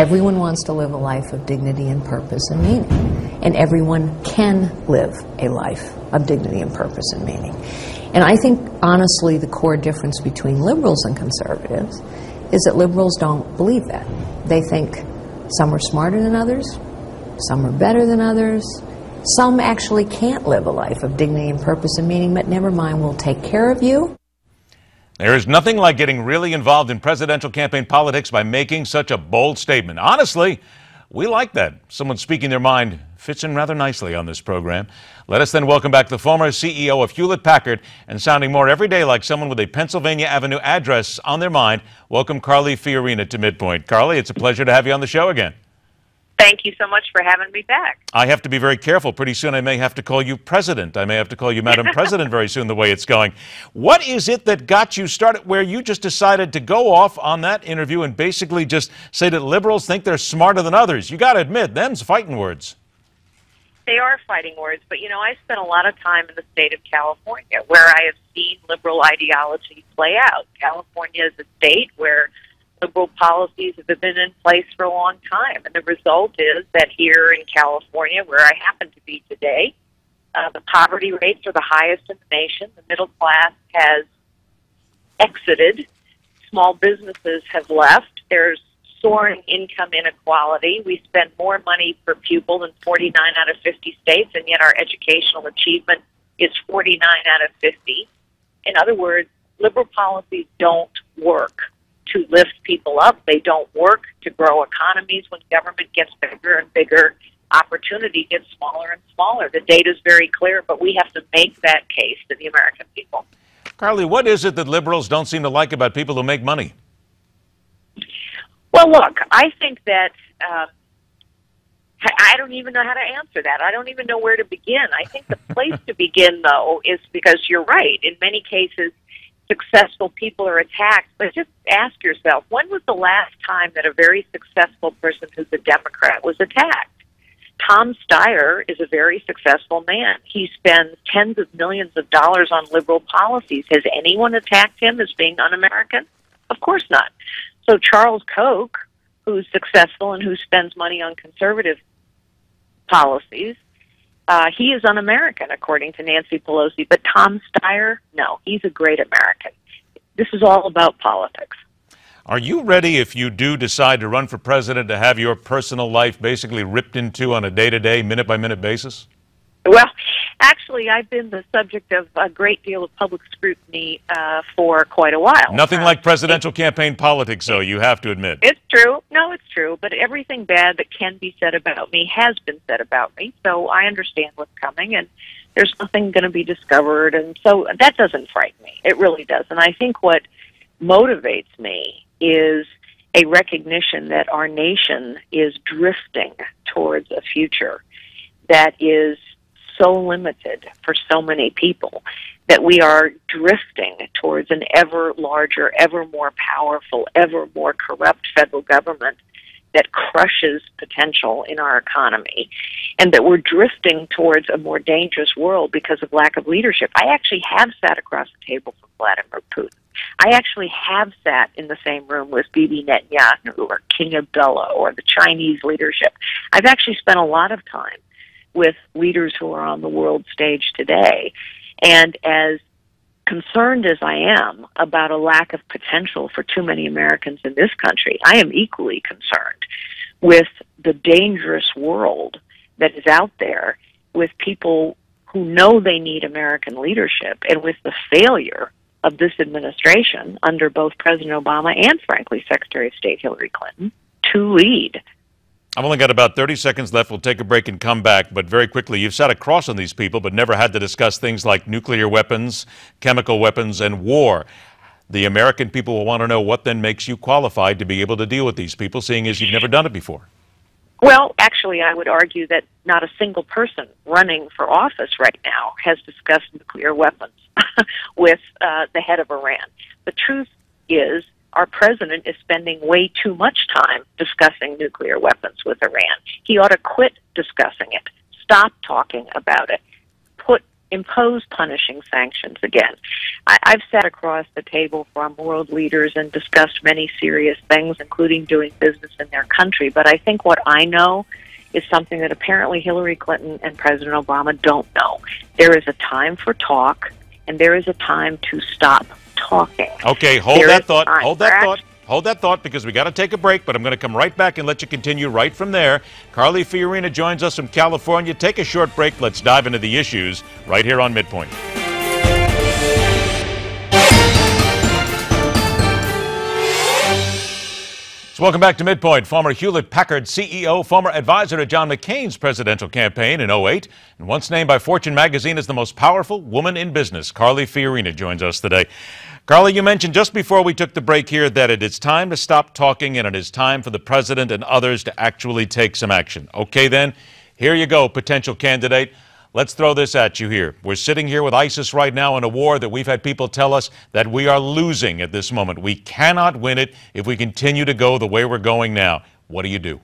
Everyone wants to live a life of dignity and purpose and meaning. And everyone can live a life of dignity and purpose and meaning. And I think, honestly, the core difference between liberals and conservatives is that liberals don't believe that. They think some are smarter than others, some are better than others, some actually can't live a life of dignity and purpose and meaning, but never mind, we'll take care of you. There is nothing like getting really involved in presidential campaign politics by making such a bold statement. Honestly, we like that. Someone speaking their mind fits in rather nicely on this program. Let us then welcome back the former CEO of Hewlett-Packard and sounding more every day like someone with a Pennsylvania Avenue address on their mind. Welcome Carly Fiorina to MidPoint. Carly, it's a pleasure to have you on the show again. Thank you so much for having me back. I have to be very careful. Pretty soon I may have to call you President. I may have to call you Madam President very soon, the way it's going. What is it that got you started where you just decided to go off on that interview and basically just say that liberals think they're smarter than others? You got to admit, them's fighting words. They are fighting words, but you know, I spent a lot of time in the state of California where I have seen liberal ideology play out. California is a state where liberal policies have been in place for a long time. And the result is that here in California, where I happen to be today, the poverty rates are the highest in the nation. The middle class has exited. Small businesses have left. There's soaring income inequality. We spend more money per pupil than 49 out of 50 states, and yet our educational achievement is 49 out of 50. In other words, liberal policies don't work to lift people up. They don't work to grow economies. When government gets bigger and bigger, opportunity gets smaller and smaller. The data is very clear, but we have to make that case to the American people. Carly, what is it that liberals don't seem to like about people who make money? Well, look, I think that I don't even know how to answer that. I don't even know where to begin. I think the place to begin, though, is because you're right. In many cases, successful people are attacked, but just ask yourself, when was the last time that a very successful person who's a Democrat was attacked? Tom Steyer is a very successful man. He spends tens of millions of dollars on liberal policies. Has anyone attacked him as being un-American? Of course not. So Charles Koch, who's successful and who spends money on conservative policies, he is un-American, according to Nancy Pelosi. But Tom Steyer, no, he's a great American. This is all about politics. Are you ready, if you do decide to run for president, to have your personal life basically ripped into on a day-to-day, minute-by-minute basis? Well, actually, I've been the subject of a great deal of public scrutiny for quite a while. Nothing like presidential campaign politics, though, you have to admit. It's true. No, it's true. But everything bad that can be said about me has been said about me, so I understand what's coming, and there's nothing going to be discovered, and so that doesn't frighten me. It really does. And I think what motivates me is a recognition that our nation is drifting towards a future that is so limited for so many people, that we are drifting towards an ever larger, ever more powerful, ever more corrupt federal government that crushes potential in our economy, and that we're drifting towards a more dangerous world because of lack of leadership. I actually have sat across the table from Vladimir Putin. I actually have sat in the same room with Bibi Netanyahu or King Abdullah or the Chinese leadership. I've actually spent a lot of time with leaders who are on the world stage today. And as concerned as I am about a lack of potential for too many Americans in this country, I am equally concerned with the dangerous world that is out there, with people who know they need American leadership, and with the failure of this administration under both President Obama and, frankly, Secretary of State Hillary Clinton to lead. I've only got about 30 seconds left. We'll take a break and come back. But very quickly, you've sat across on these people, but never had to discuss things like nuclear weapons, chemical weapons, and war. The American people will want to know what then makes you qualified to be able to deal with these people, seeing as you've never done it before. Well, actually, I would argue that not a single person running for office right now has discussed nuclear weapons with the head of Iran. The truth is, our president is spending way too much time discussing nuclear weapons with Iran. He ought to quit discussing it, stop talking about it, put impose punishing sanctions again. I've sat across the table from world leaders and discussed many serious things, including doing business in their country. But I think what I know is something that apparently Hillary Clinton and President Obama don't know. There is a time for talk, and there is a time to stop talking. Okay, hold that thought, because we got to take a break, but I'm going to come right back and let you continue right from there. Carly Fiorina joins us from California. Take a short break. Let's dive into the issues right here on MidPoint. So welcome back to MidPoint. Former Hewlett-Packard CEO, former advisor to John McCain's presidential campaign in 2008, and once named by Fortune magazine as the most powerful woman in business, Carly Fiorina joins us today. Carly, you mentioned just before we took the break here that it is time to stop talking and it is time for the president and others to actually take some action. Okay, then, here you go, potential candidate. Let's throw this at you here. We're sitting here with ISIS right now in a war that we've had people tell us that we are losing at this moment. We cannot win it if we continue to go the way we're going now. What do you do?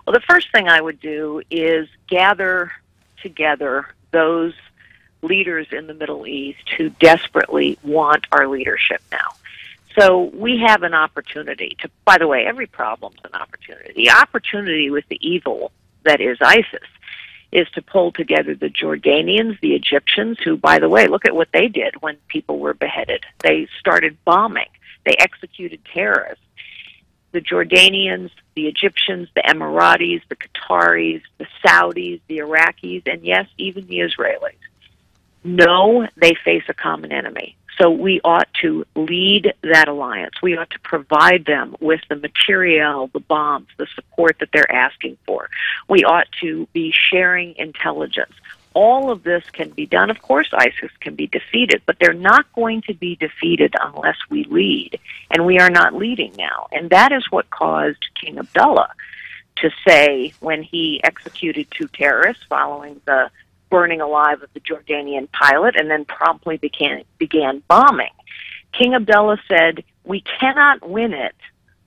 Well, the first thing I would do is gather together those leaders in the Middle East who desperately want our leadership now. So we have an opportunity to, by the way, every problem's an opportunity. The opportunity with the evil that is ISIS is to pull together the Jordanians, the Egyptians, who, by the way, look at what they did when people were beheaded. They started bombing. They executed terrorists. The Jordanians, the Egyptians, the Emiratis, the Qataris, the Saudis, the Iraqis, and yes, even the Israelis. No, they face a common enemy. So we ought to lead that alliance. We ought to provide them with the materiel, the bombs, the support that they're asking for. We ought to be sharing intelligence. All of this can be done. Of course, ISIS can be defeated, but they're not going to be defeated unless we lead. And we are not leading now. And that is what caused King Abdullah to say, when he executed 2 terrorists following the burning alive of the Jordanian pilot and then promptly began bombing. King Abdullah said, we cannot win it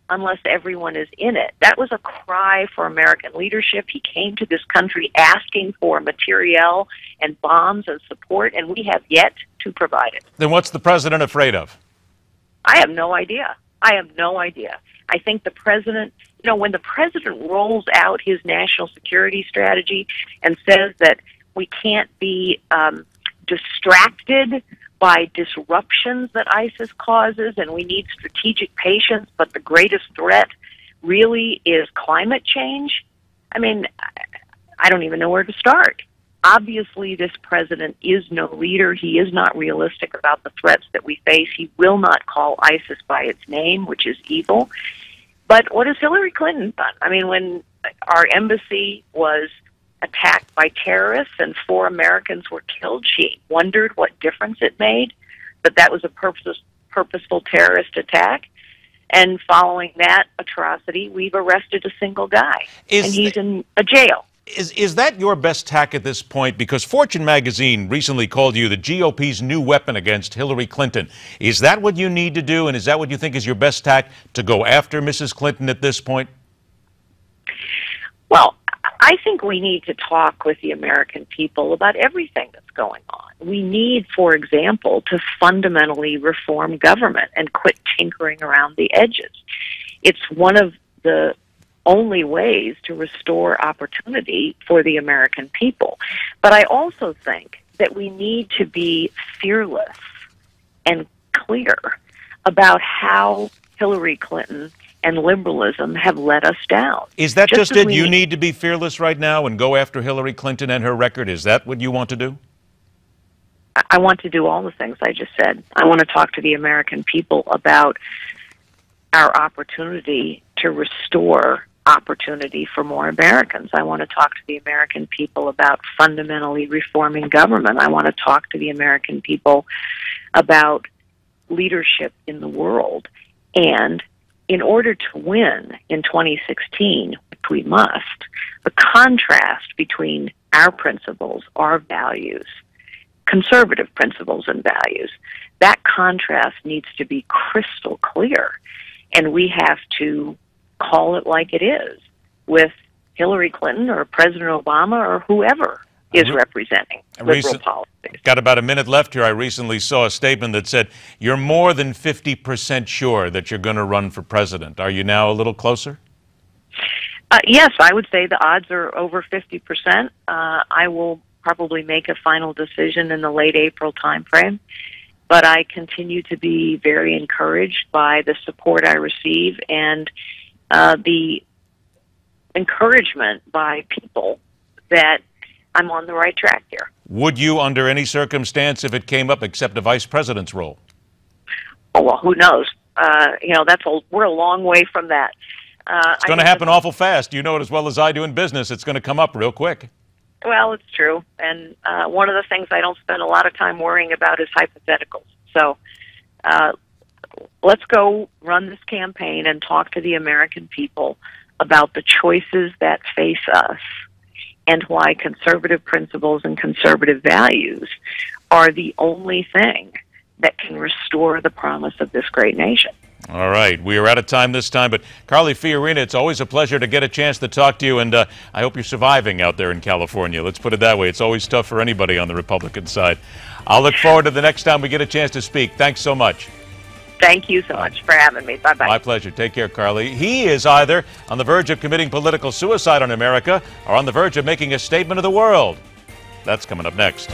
unless everyone is in it. That was a cry for American leadership. He came to this country asking for materiel and bombs and support, and we have yet to provide it. Then what's the president afraid of? I have no idea. I think the president, when the president rolls out his national security strategy and says that we can't be distracted by disruptions that ISIS causes, and we need strategic patience, but the greatest threat really is climate change. I mean, I don't even know where to start. Obviously, this president is no leader. He is not realistic about the threats that we face. He will not call ISIS by its name, which is evil. But what has Hillary Clinton done? I mean, when our embassy was attacked by terrorists and 4 Americans were killed, she wondered what difference it made, that was a purposeful terrorist attack. And following that atrocity, we've arrested a single guy, and he's in a jail. Is that your best tack at this point? Because Fortune magazine recently called you the GOP's new weapon against Hillary Clinton. Is that what you need to do, and is that what you think is your best tack, to go after Mrs. Clinton at this point? Well, I think we need to talk with the American people about everything that's going on. We need, for example, to fundamentally reform government and quit tinkering around the edges. It's one of the only ways to restore opportunity for the American people. But I also think that we need to be fearless and clear about how Hillary Clinton and liberalism have let us down. Is that just it? You need to be fearless right now and go after Hillary Clinton and her record? Is that what you want to do? I want to do all the things I just said. I want to talk to the American people about our opportunity to restore opportunity for more Americans. I want to talk to the American people about fundamentally reforming government. I want to talk to the American people about leadership in the world. And in order to win in 2016, which we must, the contrast between our principles, our values, conservative principles and values, that contrast needs to be crystal clear. And we have to call it like it is with Hillary Clinton or President Obama or whoever. is representing liberal policies. Got about a minute left here. I recently saw a statement that said you're more than 50% sure that you're going to run for president. Are you now a little closer? Yes, I would say the odds are over 50%. I will probably make a final decision in the late April timeframe, but I continue to be very encouraged by the support I receive and the encouragement by people that I'm on the right track here. Would you, under any circumstance, if it came up, accept a vice president's role? Oh, well, who knows? We're a long way from that. It's going to happen awful fast. You know it as well as I do in business. It's going to come up real quick. Well, it's true. And one of the things I don't spend a lot of time worrying about is hypotheticals. So let's go run this campaign and talk to the American people about the choices that face us and why conservative principles and conservative values are the only thing that can restore the promise of this great nation. All right. We are out of time this time, but Carly Fiorina, it's always a pleasure to get a chance to talk to you, and I hope you're surviving out there in California. Let's put it that way. It's always tough for anybody on the Republican side. I'll look forward to the next time we get a chance to speak. Thanks so much. Thank you so much for having me. Bye-bye. My pleasure. Take care, Carly. He is either on the verge of committing political suicide on America or on the verge of making a statement of the world. That's coming up next.